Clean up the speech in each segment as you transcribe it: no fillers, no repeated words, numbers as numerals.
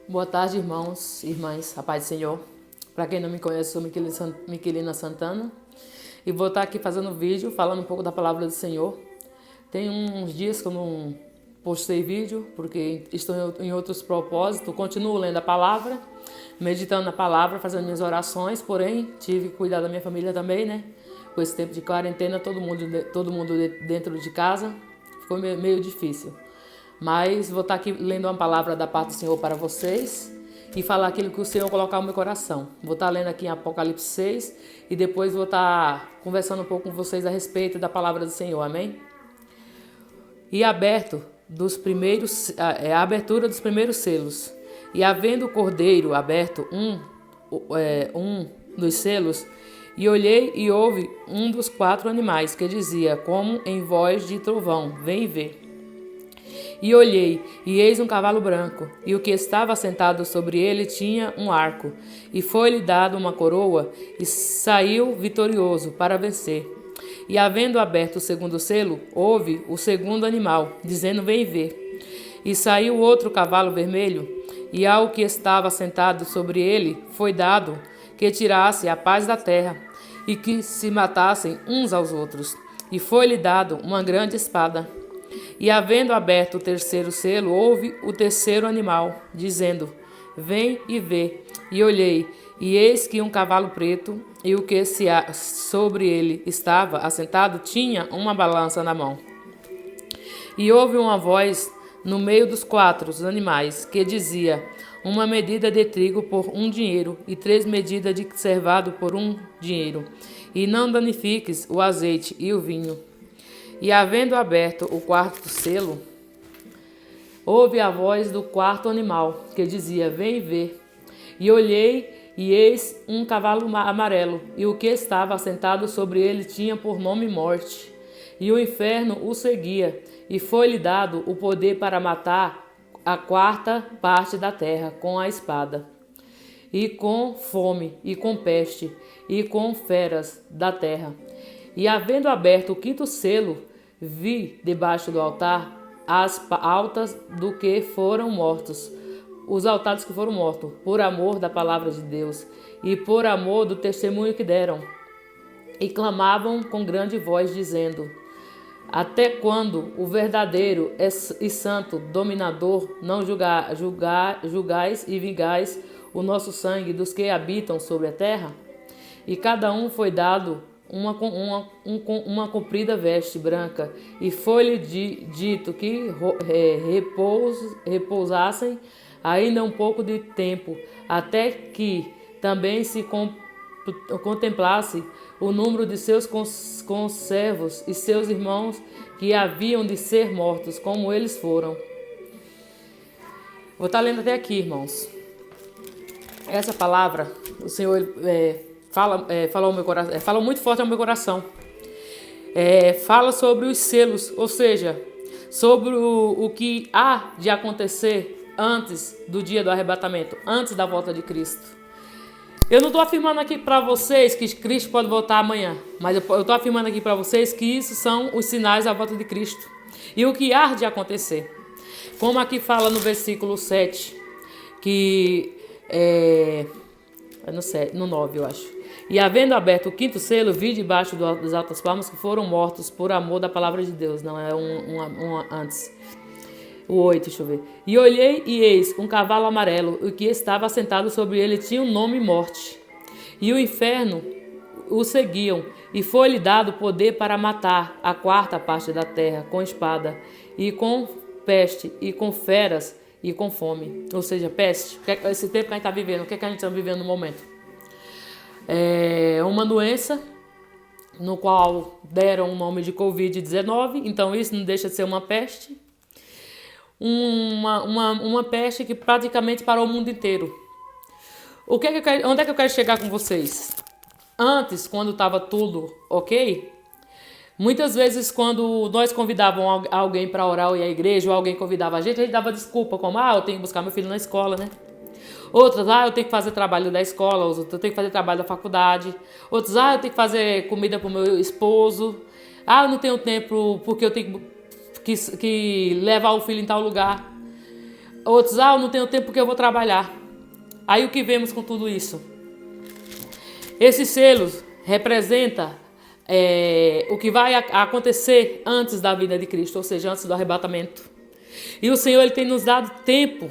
Boa tarde, irmãos e irmãs, a paz do Senhor. Para quem não me conhece, sou Miquelina Santana e vou estar aqui fazendo um vídeo falando um pouco da palavra do Senhor. Tem uns dias que eu não postei vídeo porque estou em outros propósitos. Continuo lendo a palavra, meditando na palavra, fazendo minhas orações, porém tive que cuidar da minha família também, né? Com esse tempo de quarentena, todo mundo dentro de casa, ficou meio difícil. Mas vou estar aqui lendo uma palavra da parte do Senhor para vocês e falar aquilo que o Senhor colocar no meu coração. Vou estar lendo aqui em Apocalipse 6 e depois vou estar conversando um pouco com vocês a respeito da palavra do Senhor, amém? E a abertura dos primeiros selos. E havendo o cordeiro aberto um dos selos, e olhei e houve um dos 4 animais que dizia, como em voz de trovão, vem ver. E olhei, e eis um cavalo branco, e o que estava sentado sobre ele tinha um arco, e foi-lhe dado uma coroa, e saiu vitorioso para vencer. E havendo aberto o segundo selo, houve o segundo animal, dizendo, vem ver. E saiu outro cavalo vermelho, e ao que estava sentado sobre ele foi dado que tirasse a paz da terra, e que se matassem uns aos outros. E foi-lhe dado uma grande espada. E havendo aberto o terceiro selo, houve o terceiro animal, dizendo, vem e vê. E olhei, e eis que um cavalo preto, e o que sobre ele estava assentado tinha uma balança na mão. E houve uma voz no meio dos 4 animais, que dizia, uma medida de trigo por 1 dinheiro, e 3 medidas de cevado por 1 dinheiro, e não danifiques o azeite e o vinho. E havendo aberto o 4º selo, houve a voz do 4º animal, que dizia, vem ver. E olhei, e eis um cavalo amarelo, e o que estava assentado sobre ele tinha por nome Morte. E o inferno o seguia, e foi-lhe dado o poder para matar a 4ª parte da terra com a espada, e com fome, e com peste, e com feras da terra. E havendo aberto o 5º selo, vi debaixo do altar as altas do que foram mortos, os altares que foram mortos, por amor da palavra de Deus, e por amor do testemunho que deram. E clamavam com grande voz, dizendo, até quando o verdadeiro e santo dominador não julgais e vingais o nosso sangue dos que habitam sobre a terra? E cada um foi dado uma comprida veste branca, e foi-lhe dito que repousassem ainda um pouco de tempo, até que também se contemplasse o número de seus conservos e seus irmãos que haviam de ser mortos, como eles foram. Vou estar lendo até aqui, irmãos. Essa palavra, o Senhor fala muito forte ao meu coração. Fala sobre os selos, ou seja, sobre o que há de acontecer antes do dia do arrebatamento, antes da volta de Cristo. Eu não estou afirmando aqui para vocês que Cristo pode voltar amanhã, mas eu estou afirmando aqui para vocês que isso são os sinais da volta de Cristo e o que há de acontecer. Como aqui fala no versículo 7, que no 9, eu acho. E havendo aberto o 5º selo, vi debaixo das altas palmas que foram mortos por amor da palavra de Deus. Não é um antes. O 8, deixa eu ver. E olhei, e eis um cavalo amarelo, o que estava sentado sobre ele tinha um nome Morte. E o inferno o seguiam, e foi-lhe dado poder para matar a 4ª parte da terra com espada, e com peste, e com feras, e com fome. Ou seja, peste. Esse tempo que a gente está vivendo, o que a gente está vivendo no momento? É uma doença no qual deram o nome de Covid-19, então isso não deixa de ser uma peste. Uma peste que praticamente parou o mundo inteiro. Onde é que eu quero chegar com vocês? Antes, quando estava tudo ok, muitas vezes quando nós convidávamos alguém para orar ou ir à igreja, ou alguém convidava a gente dava desculpa, como, eu tenho que buscar meu filho na escola, né? Outras, eu tenho que fazer trabalho da escola, outras, eu tenho que fazer trabalho da faculdade. Outros, eu tenho que fazer comida para o meu esposo. Eu não tenho tempo porque eu tenho que levar o filho em tal lugar. Outros, eu não tenho tempo porque eu vou trabalhar. Aí o que vemos com tudo isso? Esses selos representam o que vai acontecer antes da vinda de Cristo, ou seja, antes do arrebatamento. E o Senhor, Ele tem nos dado tempo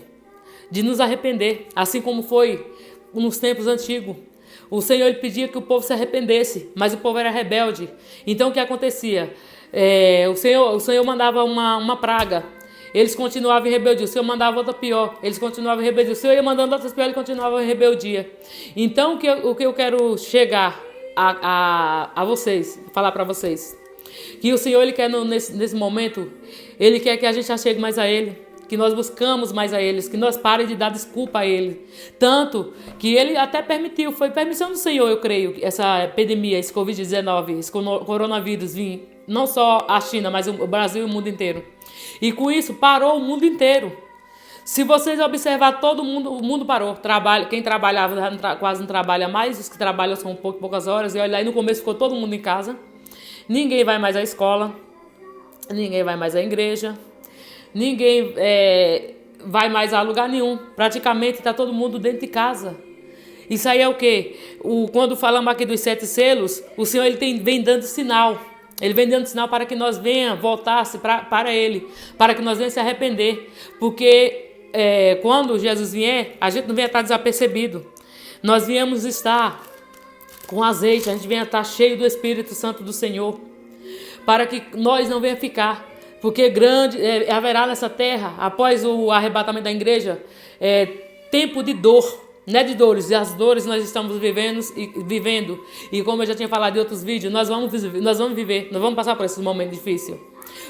de nos arrepender, assim como foi nos tempos antigos. O Senhor, Ele pedia que o povo se arrependesse, mas o povo era rebelde. Então o que acontecia? O Senhor mandava uma praga, eles continuavam em rebeldia. O Senhor mandava outra pior, eles continuavam em rebeldia. O Senhor ia mandando outras pior, eles continuavam em rebeldia. Então o que eu quero chegar a vocês, falar para vocês, que o Senhor, Ele quer nesse momento, Ele quer que a gente chegue mais a Ele, que nós buscamos mais a Ele, que nós parem de dar desculpa a Ele. Tanto que Ele até permitiu, foi permissão do Senhor, eu creio, essa epidemia, esse Covid-19, esse coronavírus vir, não só a China, mas o Brasil e o mundo inteiro. E com isso parou o mundo inteiro. Se vocês observar, todo mundo, o mundo parou. Quem trabalhava quase não trabalha mais, os que trabalham são poucas horas. E olha, aí no começo ficou todo mundo em casa. Ninguém vai mais à escola, ninguém vai mais à igreja, ninguém vai mais a lugar nenhum. Praticamente está todo mundo dentro de casa. Isso aí é o quê? Quando falamos aqui dos 7 selos, o Senhor, Ele vem dando sinal. Ele vem dando sinal para que nós venhamos voltar para Ele, para que nós venhamos se arrepender. Porque quando Jesus vier, a gente não venha estar desapercebido. Nós viemos estar com azeite, a gente venha estar cheio do Espírito Santo do Senhor, para que nós não venha ficar. Porque grande haverá nessa terra, após o arrebatamento da igreja, tempo de dor. Não é de dores, e as dores nós estamos vivendo. E como eu já tinha falado em outros vídeos, nós vamos viver, nós vamos passar por esse momento difícil.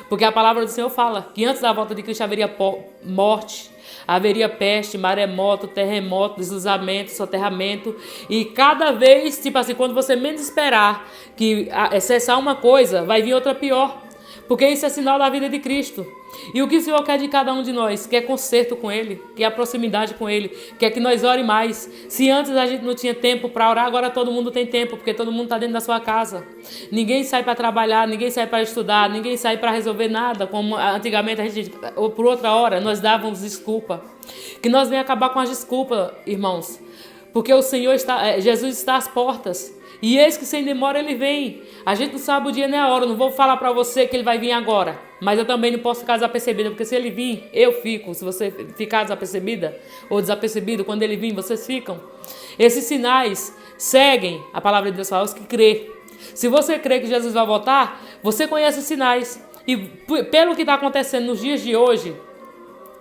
Porque a palavra do Senhor fala que antes da volta de Cristo haveria morte, haveria peste, maremoto, terremoto, deslizamento, soterramento. E cada vez, tipo assim, quando você menos esperar que cessar uma coisa, vai vir outra pior. Porque isso é sinal da vida de Cristo. E o que o Senhor quer de cada um de nós? Quer conserto com Ele, quer proximidade com Ele, quer que nós ore mais. Se antes a gente não tinha tempo para orar, agora todo mundo tem tempo, porque todo mundo está dentro da sua casa. Ninguém sai para trabalhar, ninguém sai para estudar, ninguém sai para resolver nada, como antigamente a gente, ou por outra hora, nós dávamos desculpa. Que nós venhamos acabar com as desculpas, irmãos. Porque o Senhor Jesus está às portas. E eis que sem demora Ele vem. A gente não sabe o dia nem a hora. Eu não vou falar para você que Ele vai vir agora. Mas eu também não posso ficar desapercebida. Porque se Ele vir, eu fico. Se você ficar desapercebida ou desapercebido, quando Ele vir, vocês ficam. Esses sinais seguem a palavra de Deus para os que crê. Se você crê que Jesus vai voltar, você conhece os sinais. E pelo que está acontecendo nos dias de hoje,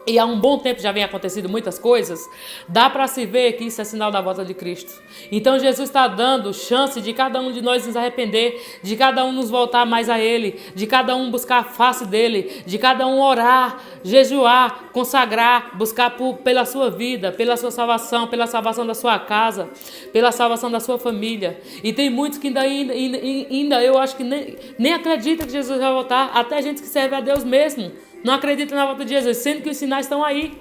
e há um bom tempo já vem acontecendo muitas coisas, dá para se ver que isso é sinal da volta de Cristo. Então Jesus está dando chance de cada um de nós nos arrepender, de cada um nos voltar mais a Ele, de cada um buscar a face dEle, de cada um orar, jejuar, consagrar, buscar pela sua vida, pela sua salvação da sua casa, pela salvação da sua família. E tem muitos que ainda eu acho que nem acreditam que Jesus vai voltar, até gente que serve a Deus mesmo. Não acredita na volta de Jesus, sendo que os sinais estão aí.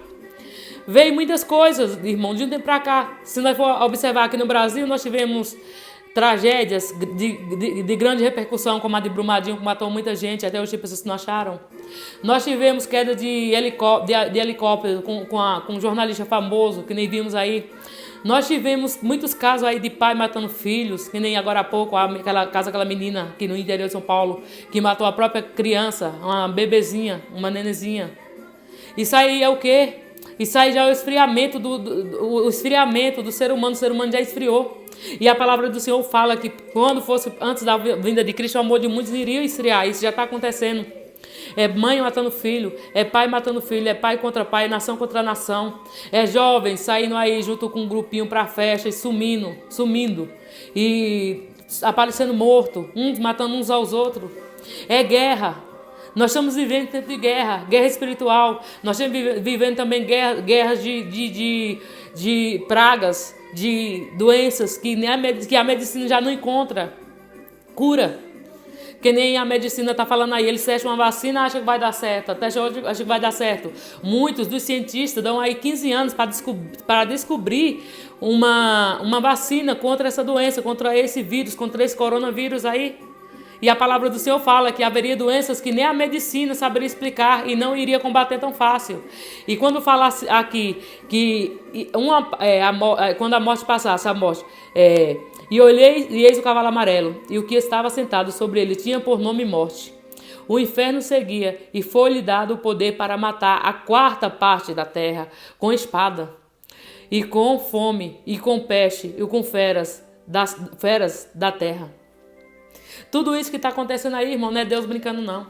Veio muitas coisas, irmão, de um tempo para cá. Se nós for observar aqui no Brasil, nós tivemos tragédias de grande repercussão, como a de Brumadinho, que matou muita gente, até hoje pessoas que não acharam. Nós tivemos queda de helicóptero com um jornalista famoso, que nem vimos aí. Nós tivemos muitos casos aí de pai matando filhos, que nem agora há pouco, aquela menina aqui no interior de São Paulo, que matou a própria criança, uma bebezinha, uma nenezinha. Isso aí é o quê? Isso aí já é o esfriamento do ser humano. O ser humano já esfriou. E a palavra do Senhor fala que quando fosse antes da vinda de Cristo, o amor de muitos iria esfriar. Isso já está acontecendo. É mãe matando filho, é pai matando filho, é pai contra pai, é nação contra nação. É jovens saindo aí junto com um grupinho para festa e sumindo. E aparecendo morto, uns matando uns aos outros. É guerra. Nós estamos vivendo tempo de guerra espiritual. Nós estamos vivendo também guerras de pragas, de doenças que a medicina já não encontra cura. Que nem a medicina está falando aí, eles testam uma vacina, acham que vai dar certo, testam outra, acham que vai dar certo. Muitos dos cientistas dão aí 15 anos para descobrir uma vacina contra essa doença, contra esse vírus, contra esse coronavírus aí. E a palavra do Senhor fala que haveria doenças que nem a medicina saberia explicar e não iria combater tão fácil. E quando falasse aqui que quando a morte passasse, e olhei e eis o cavalo amarelo, e o que estava sentado sobre ele tinha por nome morte. O inferno seguia, e foi-lhe dado o poder para matar a quarta parte da terra com espada, e com fome, e com peste, e com feras da terra. Tudo isso que está acontecendo aí, irmão, não é Deus brincando, não.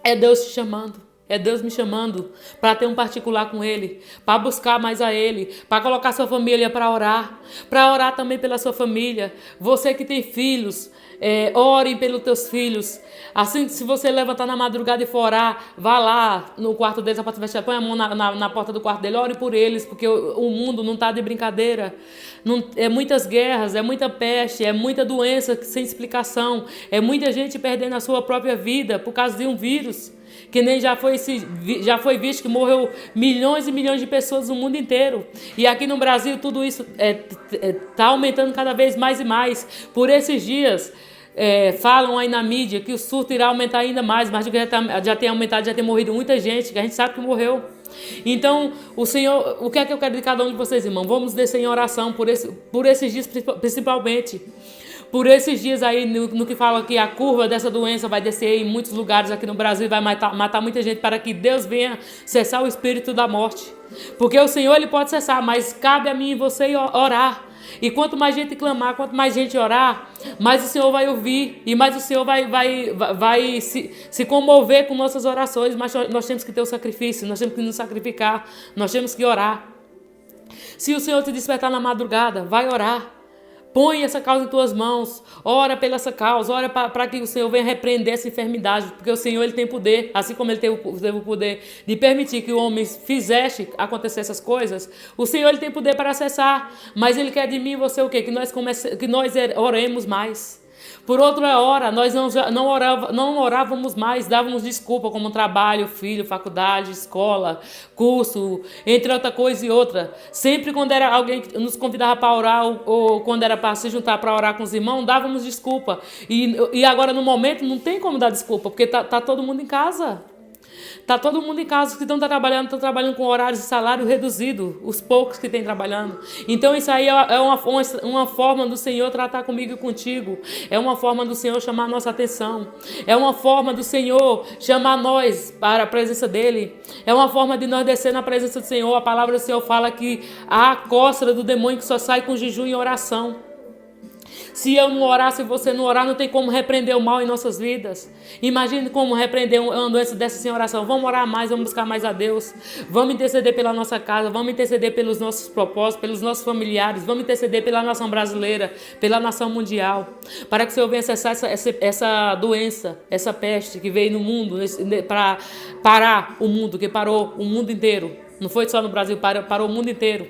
É Deus te chamando. É Deus me chamando para ter um particular com Ele, para buscar mais a Ele, para colocar sua família para orar também pela sua família. Você que tem filhos, ore pelos teus filhos. Assim, se você levantar na madrugada e for orar, vá lá no quarto deles, põe a mão na porta do quarto dele, ore por eles, porque o mundo não está de brincadeira. É muitas guerras, é muita peste, é muita doença sem explicação, é muita gente perdendo a sua própria vida por causa de um vírus. Que nem já foi visto que morreu milhões e milhões de pessoas no mundo inteiro. E aqui no Brasil tudo isso está aumentando cada vez mais e mais. Por esses dias, falam aí na mídia que o surto irá aumentar ainda mais. Mas já tem aumentado, já tem morrido muita gente, que a gente sabe que morreu. Então, o Senhor, o que é que eu quero de cada um de vocês, irmão? Vamos descer em oração por esses dias principalmente. Por esses dias aí, no que fala que a curva dessa doença vai descer em muitos lugares aqui no Brasil e vai matar muita gente, para que Deus venha cessar o espírito da morte. Porque o Senhor, Ele pode cessar, mas cabe a mim e você orar. E quanto mais gente clamar, quanto mais gente orar, mais o Senhor vai ouvir e mais o Senhor vai se comover com nossas orações. Mas nós temos que ter o sacrifício, nós temos que nos sacrificar, nós temos que orar. Se o Senhor te despertar na madrugada, vai orar. Põe essa causa em tuas mãos, ora pela essa causa, ora para que o Senhor venha repreender essa enfermidade, porque o Senhor, Ele tem poder, assim como Ele teve o poder de permitir que o homem fizesse acontecer essas coisas, o Senhor, Ele tem poder para acessar, mas Ele quer de mim e você o quê? Que nós oremos mais. Por outra hora, nós não orávamos mais, dávamos desculpa como trabalho, filho, faculdade, escola, curso, entre outra coisa e outra. Sempre quando era alguém que nos convidava para orar ou quando era para se juntar para orar com os irmãos, dávamos desculpa. E agora no momento não tem como dar desculpa, porque tá todo mundo em casa. Está todo mundo em casa, os que estão trabalhando com horários de salário reduzido, os poucos que estão trabalhando. Então isso aí é uma forma do Senhor tratar comigo e contigo. É uma forma do Senhor chamar a nossa atenção. É uma forma do Senhor chamar nós para a presença dEle. É uma forma de nós descer na presença do Senhor. A palavra do Senhor fala que há a cócera do demônio que só sai com jejum e oração. Se eu não orar, se você não orar, não tem como repreender o mal em nossas vidas. Imagine como repreender uma doença dessa sem oração. Vamos orar mais, vamos buscar mais a Deus. Vamos interceder pela nossa casa, vamos interceder pelos nossos propósitos, pelos nossos familiares. Vamos interceder pela nação brasileira, pela nação mundial. Para que o Senhor venha cessar essa doença, essa peste que veio no mundo, para parar o mundo, que parou o mundo inteiro. Não foi só no Brasil, parou o mundo inteiro.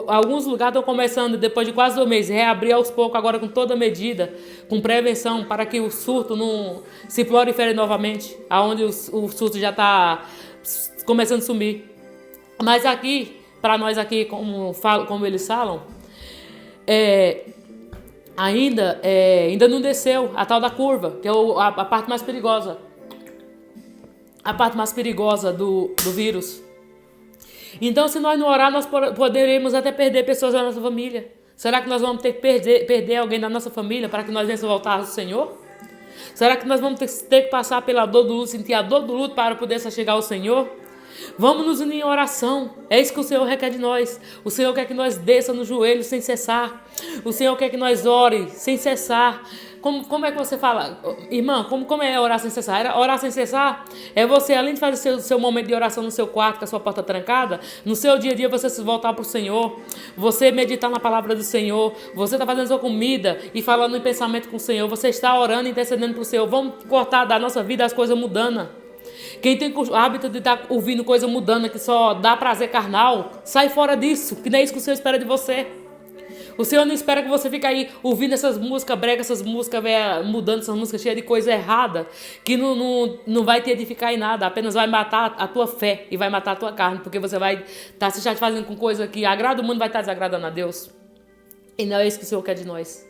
Alguns lugares estão começando, depois de quase 2 meses, reabrir aos poucos, agora com toda medida, com prevenção, para que o surto não se prolifere novamente, aonde o surto já está começando a sumir. Mas aqui, para nós aqui, como eles falam, ainda não desceu a tal da curva, que é a parte mais perigosa. A parte mais perigosa do vírus. Então, se nós não orar, nós poderemos até perder pessoas da nossa família. Será que nós vamos ter que perder alguém da nossa família para que nós venhamos voltar ao Senhor? Será que nós vamos ter que passar pela dor do luto, sentir a dor do luto para poder chegar ao Senhor? Vamos nos unir em oração. É isso que o Senhor requer de nós. O Senhor quer que nós desça no joelho sem cessar. O Senhor quer que nós ore sem cessar. Como é que você fala? Irmã, como é orar sem cessar? Orar sem cessar é você, além de fazer o seu momento de oração no seu quarto, com a sua porta trancada, no seu dia a dia você se voltar para o Senhor, você meditar na palavra do Senhor, você está fazendo sua comida e falando em pensamento com o Senhor, você está orando e intercedendo para o Senhor. Vamos cortar da nossa vida as coisas mudando. Quem tem o hábito de estar ouvindo coisa mudando que só dá prazer carnal, sai fora disso, que não é isso que o Senhor espera de você. O Senhor não espera que você fique aí ouvindo essas músicas bregas, essas músicas mudando, essas músicas cheias de coisa errada, que não vai te edificar em nada, apenas vai matar a tua fé e vai matar a tua carne, porque você vai estar se satisfazendo com coisa que agrada o mundo, vai estar desagradando a Deus. E não é isso que o Senhor quer de nós.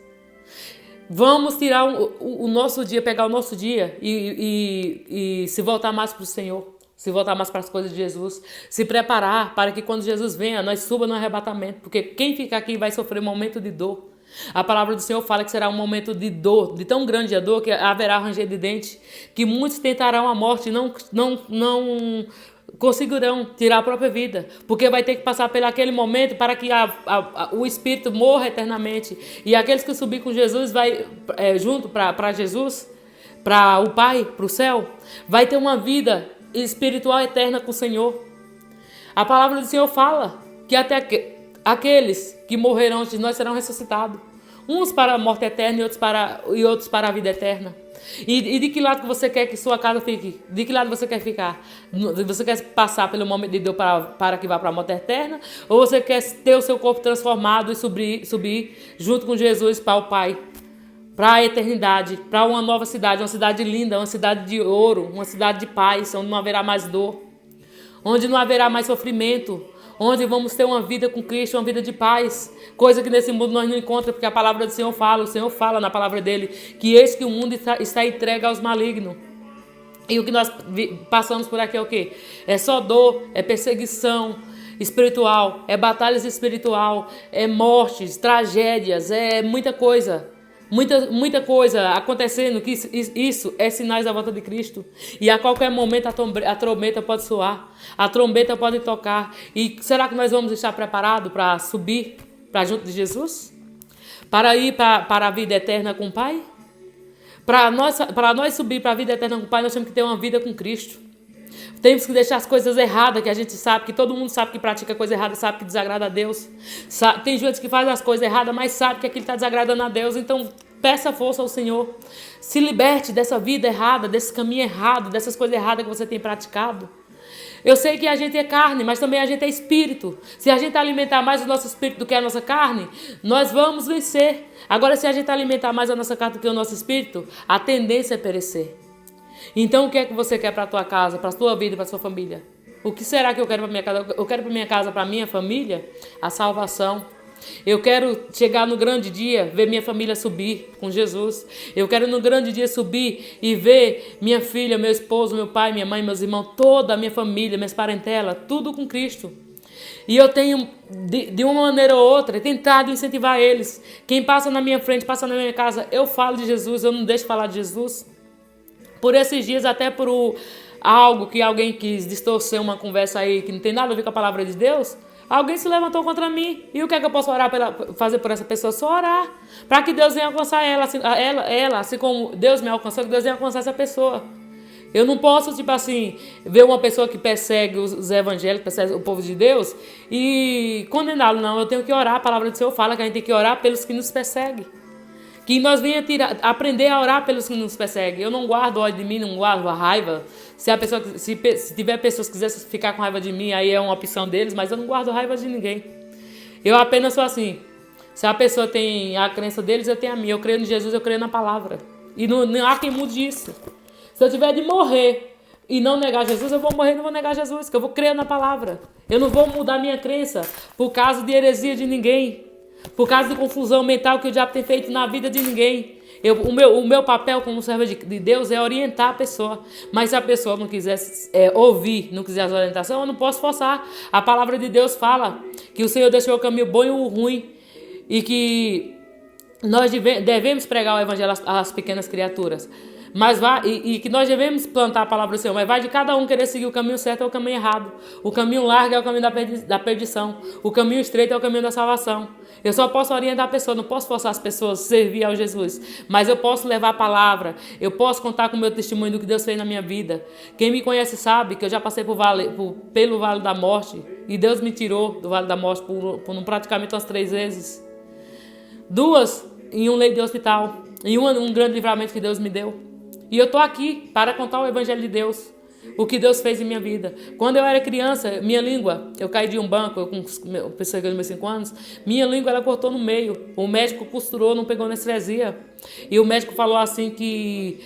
Vamos tirar o nosso dia, pegar o nosso dia e se voltar mais para o Senhor. Se voltar mais para as coisas de Jesus. Se preparar para que quando Jesus venha, nós suba no arrebatamento. Porque quem fica aqui vai sofrer um momento de dor. A palavra do Senhor fala que será um momento de dor, de tão grande a dor, que haverá ranger de dente, que muitos tentarão a morte e não conseguirão tirar a própria vida, porque vai ter que passar por aquele momento para que o espírito morra eternamente. E aqueles que subir com Jesus, vai junto para Jesus, para o Pai, para o céu, vai ter uma vida espiritual eterna com o Senhor. A palavra do Senhor fala que até aqueles que morrerão antes de nós serão ressuscitados. Uns para a morte eterna e outros para a vida eterna. E de que lado que você quer que sua casa fique? De que lado você quer ficar? Você quer passar pelo momento de Deus para que vá para a morte eterna? Ou você quer ter o seu corpo transformado e subir junto com Jesus para o Pai? Para a eternidade, para uma nova cidade, uma cidade linda, uma cidade de ouro, uma cidade de paz, onde não haverá mais dor, onde não haverá mais sofrimento, onde vamos ter uma vida com Cristo, uma vida de paz, coisa que nesse mundo nós não encontramos, porque a palavra do Senhor fala, o Senhor fala na palavra dele, que eis que o mundo está entregue aos malignos. E o que nós passamos por aqui é o quê? É só dor, é perseguição espiritual, é batalhas espiritual, é mortes, tragédias, é muita coisa. Muita coisa acontecendo, que isso é sinais da volta de Cristo. E a qualquer momento a trombeta pode soar, a trombeta pode tocar. E será que nós vamos estar preparados para subir para junto de Jesus? Para ir para a vida eterna com o Pai? Para nós subir para a vida eterna com o Pai, nós temos que ter uma vida com Cristo. Temos que deixar as coisas erradas, que a gente sabe, que todo mundo sabe que pratica coisa errada, sabe que desagrada a Deus. Tem gente que faz as coisas erradas, mas sabe que aquilo está desagradando a Deus. Então, peça força ao Senhor. Se liberte dessa vida errada, desse caminho errado, dessas coisas erradas que você tem praticado. Eu sei que a gente é carne, mas também a gente é espírito. Se a gente alimentar mais o nosso espírito do que a nossa carne, nós vamos vencer. Agora, se a gente alimentar mais a nossa carne do que o nosso espírito, a tendência é perecer. Então, o que é que você quer para a tua casa, para a tua vida, para a sua família? O que será que eu quero para minha casa? Eu quero para minha casa, para minha família, a salvação. Eu quero chegar no grande dia, ver minha família subir com Jesus. Eu quero no grande dia subir e ver minha filha, meu esposo, meu pai, minha mãe, meus irmãos, toda a minha família, minhas parentelas, tudo com Cristo. E eu tenho, de uma maneira ou outra, tentado incentivar eles. Quem passa na minha frente, passa na minha casa, eu falo de Jesus, eu não deixo falar de Jesus. Por esses dias, até por algo que alguém quis distorcer uma conversa aí que não tem nada a ver com a palavra de Deus, alguém se levantou contra mim. E o que é que eu posso fazer por essa pessoa? Só orar. Para que Deus venha alcançar ela, assim como Deus me alcançou, que Deus venha alcançar essa pessoa. Eu não posso, tipo assim, ver uma pessoa que persegue os evangélicos, persegue o povo de Deus e condená-lo. Não, eu tenho que orar. A palavra do Senhor fala que a gente tem que orar pelos que nos perseguem. Que nós venha aprender a orar pelos que nos perseguem. Eu não guardo ódio de mim, não guardo a raiva. Se tiver pessoas que quisessem ficar com raiva de mim, aí é uma opção deles, mas eu não guardo raiva de ninguém. Eu apenas sou assim. Se a pessoa tem a crença deles, eu tenho a minha. Eu creio em Jesus, eu creio na palavra. E não há quem mude isso. Se eu tiver de morrer e não negar Jesus, eu vou morrer e não vou negar Jesus, que eu vou crer na palavra. Eu não vou mudar minha crença por causa de heresia de ninguém. Por causa de confusão mental que o diabo tem feito na vida de ninguém. O meu papel como servo de Deus é orientar a pessoa. Mas se a pessoa não quiser ouvir, não quiser as orientações, eu não posso forçar. A palavra de Deus fala que o Senhor deixou o caminho bom e o ruim. E que nós devemos pregar o evangelho às pequenas criaturas. Mas e que nós devemos plantar a palavra do Senhor, mas vai de cada um querer seguir o caminho certo ou o caminho errado. O caminho largo é o caminho da perdição. O caminho estreito é o caminho da salvação. Eu só posso orientar a pessoa, não posso forçar as pessoas a servir ao Jesus. Mas eu posso levar a palavra, eu posso contar com o meu testemunho do que Deus fez na minha vida. Quem me conhece sabe que eu já passei pelo vale da morte. E Deus me tirou do vale da morte por praticamente umas 3 vezes. 2 em um leito de hospital. E um grande livramento que Deus me deu. E eu estou aqui para contar o evangelho de Deus. o que Deus fez em minha vida. Quando eu era criança, minha língua, eu caí de um banco, eu com meus 5 anos, minha língua ela cortou no meio. O médico costurou, não pegou anestesia. E o médico falou assim que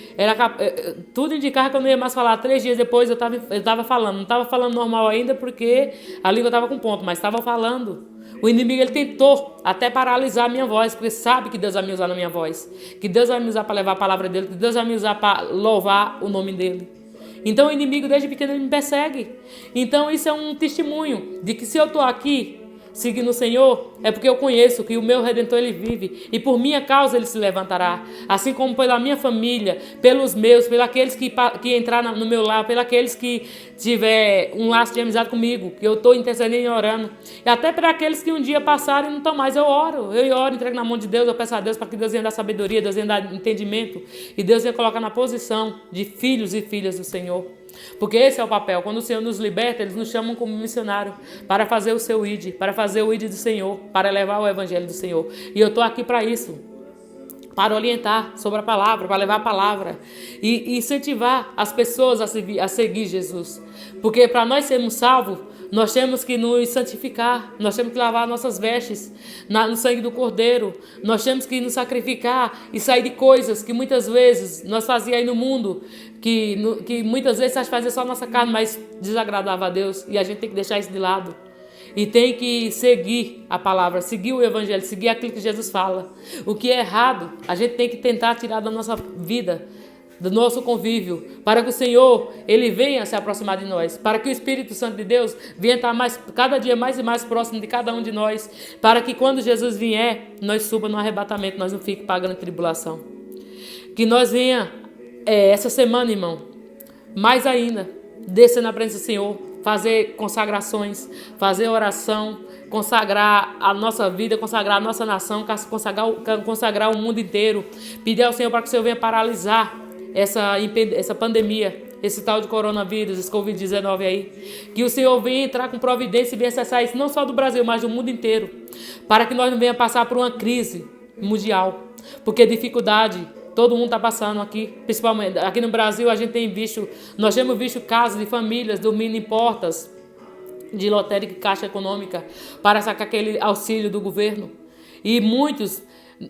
tudo indicava que eu não ia mais falar. 3 dias depois eu tava falando. Não estava falando normal ainda porque a língua estava com ponto, mas estava falando. O inimigo ele tentou até paralisar a minha voz, porque sabe que Deus vai me usar na minha voz, que Deus vai me usar para levar a palavra dele, que Deus vai me usar para louvar o nome dele. Então o inimigo desde pequeno ele me persegue. Então isso é um testemunho de que se eu estou aqui seguindo o Senhor, é porque eu conheço que o meu Redentor ele vive e por minha causa ele se levantará, assim como pela minha família, pelos meus, pelos aqueles que entrar no meu lar, pelos aqueles que tiver um laço de amizade comigo, que eu estou intercedendo e orando, e até para aqueles que um dia passaram e não estão mais, eu oro, entrego na mão de Deus, eu peço a Deus para que Deus venha dar sabedoria, Deus venha dar entendimento e Deus venha colocar na posição de filhos e filhas do Senhor. Porque esse é o papel. Quando o Senhor nos liberta, eles nos chamam como missionário para fazer o seu ID, para fazer o ID do Senhor, para levar o evangelho do Senhor. E eu estou aqui para isso, para orientar sobre a palavra, para levar a palavra e incentivar as pessoas a seguir Jesus. Porque para nós sermos salvos, nós temos que nos santificar, nós temos que lavar nossas vestes no sangue do Cordeiro, nós temos que nos sacrificar e sair de coisas que muitas vezes nós fazíamos aí no mundo, que muitas vezes a gente fazia só a nossa carne, mas desagradava a Deus, e a gente tem que deixar isso de lado. E tem que seguir a palavra, seguir o evangelho, seguir aquilo que Jesus fala. O que é errado, a gente tem que tentar tirar da nossa vida, do nosso convívio, para que o Senhor, ele venha se aproximar de nós, para que o Espírito Santo de Deus venha estar cada dia mais e mais próximo de cada um de nós, para que quando Jesus vier, nós suba no arrebatamento, nós não fiquemos pagando tribulação. Que nós venha, essa semana, irmão, mais ainda, descer na presença do Senhor, fazer consagrações, fazer oração, consagrar a nossa vida, consagrar a nossa nação, consagrar o mundo inteiro, pedir ao Senhor para que o Senhor venha paralisar essa pandemia, esse tal de coronavírus, esse Covid-19 aí, que o Senhor venha entrar com providência e venha acessar isso, não só do Brasil, mas do mundo inteiro, para que nós não venhamos passar por uma crise mundial, porque dificuldade todo mundo está passando aqui, principalmente aqui no Brasil. Nós temos visto casos de famílias dormindo em portas de lotérica e caixa econômica para sacar aquele auxílio do governo, e muitos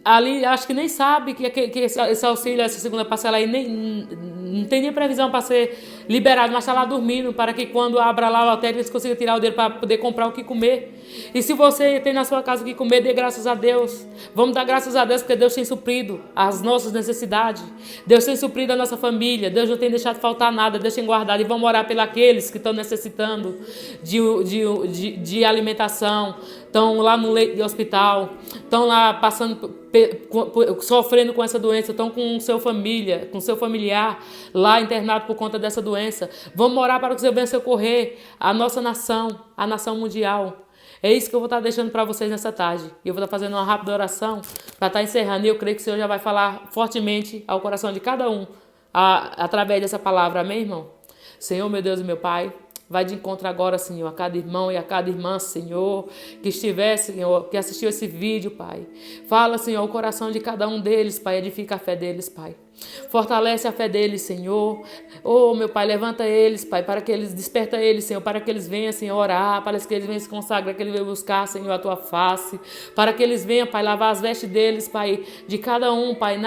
ali acho que nem sabe que esse auxílio, essa segunda parcela aí não tem nem previsão para ser liberado, mas está lá dormindo, para que quando abra lá a lotérica eles consigam tirar o dinheiro para poder comprar o que comer. E se você tem na sua casa o que comer, dê graças a Deus. Vamos dar graças a Deus porque Deus tem suprido as nossas necessidades, Deus tem suprido a nossa família, Deus não tem deixado faltar nada, Deus tem guardado. E vamos orar pelos aqueles que estão necessitando de alimentação, estão lá no leito de hospital, estão lá sofrendo com essa doença, estão com seu familiar lá internado por conta dessa doença. Vamos orar para que o Senhor venha socorrer a nossa nação, a nação mundial. É isso que eu vou estar deixando para vocês nessa tarde. Eu vou estar fazendo uma rápida oração para estar encerrando, e eu creio que o Senhor já vai falar fortemente ao coração de cada um através dessa palavra. Amém, irmão? Senhor, meu Deus e meu Pai, vai de encontro agora, Senhor, a cada irmão e a cada irmã, Senhor, que estiver, Senhor, que assistiu esse vídeo, Pai. Fala, Senhor, o coração de cada um deles, Pai, edifica a fé deles, Pai. Fortalece a fé deles, Senhor. Oh, meu Pai, levanta eles, Pai, para que eles, desperta eles, Senhor, para que eles venham, Senhor, orar, para que eles venham se consagrar, que eles venham buscar, Senhor, a Tua face, para que eles venham, Pai, lavar as vestes deles, Pai, de cada um, Pai,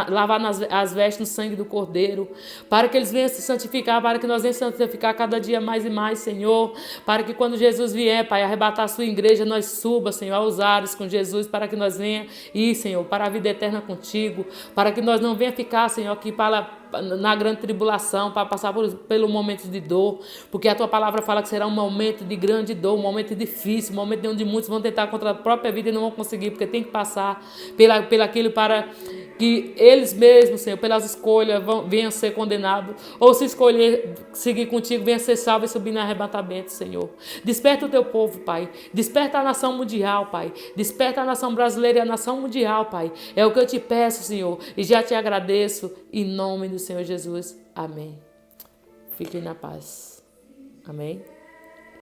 lavar as vestes no sangue do Cordeiro, para que eles venham se santificar, para que nós venhamos santificar cada dia mais e mais, Senhor, para que quando Jesus vier, Pai, arrebatar a Sua igreja, nós suba, Senhor, aos ares com Jesus, para que nós venhamos ir, Senhor, para a vida eterna contigo, para que nós não venha ficar, Senhor, aqui na grande tribulação, para passar pelo momento de dor, porque a Tua palavra fala que será um momento de grande dor, um momento difícil, um momento onde muitos vão tentar contra a própria vida e não vão conseguir, porque tem que passar pelaquilo para que eles mesmos, Senhor, pelas escolhas venham ser condenados, ou se escolher seguir contigo, venha ser salvo e subir no arrebatamento, Senhor. Desperta o Teu povo, Pai. Desperta a nação mundial, Pai. Desperta a nação brasileira e a nação mundial, Pai. É o que eu te peço, Senhor, e já te agradeço, em nome do Senhor Jesus. Amém. Fiquem na paz. Amém.